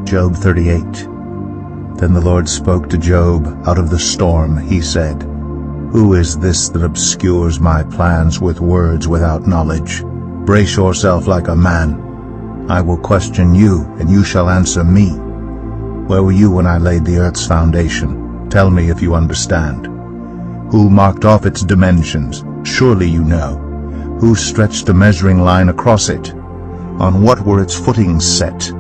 Job 38. Then the Lord spoke to Job out of the storm. He said, Who is this that obscures my plans with words without knowledge? Brace yourself like a man. I will question you, and you shall answer me. Where were you when I laid the earth's foundation? Tell me if you understand. Who marked off its dimensions? Surely you know. Who stretched a measuring line across it? On what were its footings set?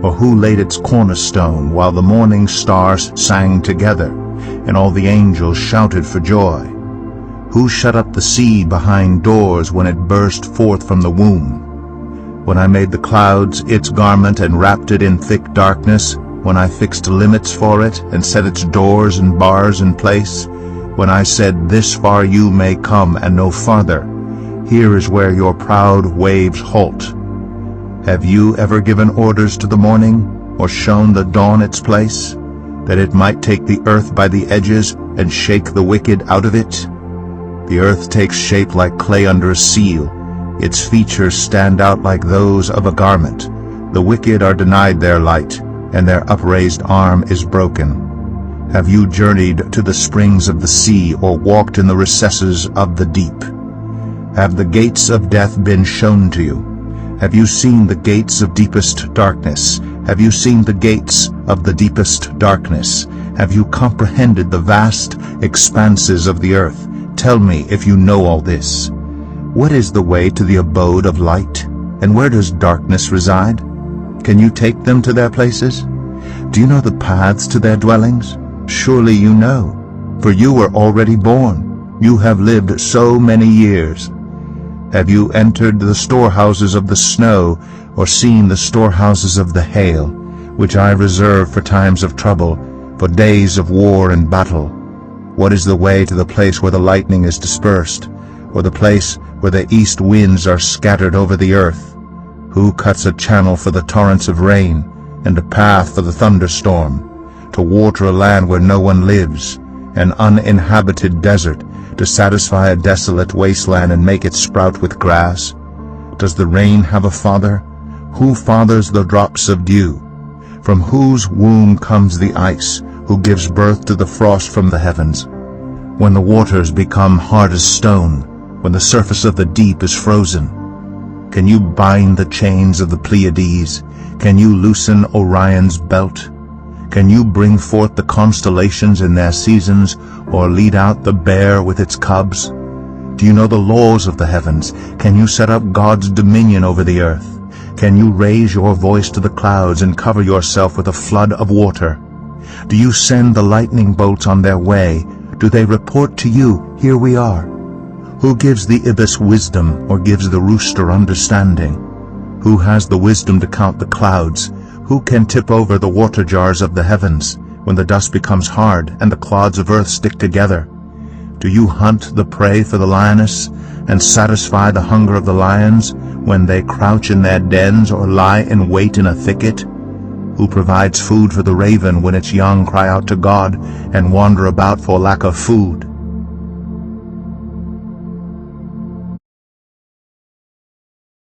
Or who laid its cornerstone while the morning stars sang together, and all the angels shouted for joy? Who shut up the sea behind doors when it burst forth from the womb? When I made the clouds its garment and wrapped it in thick darkness, when I fixed limits for it and set its doors and bars in place, when I said, This far you may come and no farther, here is where your proud waves halt. Have you ever given orders to the morning, or shown the dawn its place, that it might take the earth by the edges and shake the wicked out of it? The earth takes shape like clay under a seal. Its features stand out like those of a garment. The wicked are denied their light, and their upraised arm is broken. Have you journeyed to the springs of the sea, or walked in the recesses of the deep? Have the gates of death been shown to you? Have you seen the gates of deepest darkness? Have you seen the gates of the deepest darkness? Have you comprehended the vast expanses of the earth? Tell me if you know all this. What is the way to the abode of light? And where does darkness reside? Can you take them to their places? Do you know the paths to their dwellings? Surely you know, for you were already born. You have lived so many years. Have you entered the storehouses of the snow, or seen the storehouses of the hail, which I reserve for times of trouble, for days of war and battle? What is the way to the place where the lightning is dispersed, or the place where the east winds are scattered over the earth? Who cuts a channel for the torrents of rain, and a path for the thunderstorm, to water a land where no one lives, an uninhabited desert, to satisfy a desolate wasteland and make it sprout with grass? Does the rain have a father? Who fathers the drops of dew? From whose womb comes the ice? Who gives birth to the frost from the heavens? When the waters become hard as stone, when the surface of the deep is frozen, can you bind the chains of the Pleiades? Can you loosen Orion's belt? Can you bring forth the constellations in their seasons, or lead out the bear with its cubs? Do you know the laws of the heavens? Can you set up God's dominion over the earth? Can you raise your voice to the clouds and cover yourself with a flood of water? Do you send the lightning bolts on their way? Do they report to you, Here we are? Who gives the ibis wisdom, or gives the rooster understanding? Who has the wisdom to count the clouds? Who can tip over the water jars of the heavens, when the dust becomes hard and the clods of earth stick together? Do you hunt the prey for the lioness, and satisfy the hunger of the lions, when they crouch in their dens or lie in wait in a thicket? Who provides food for the raven when its young cry out to God and wander about for lack of food?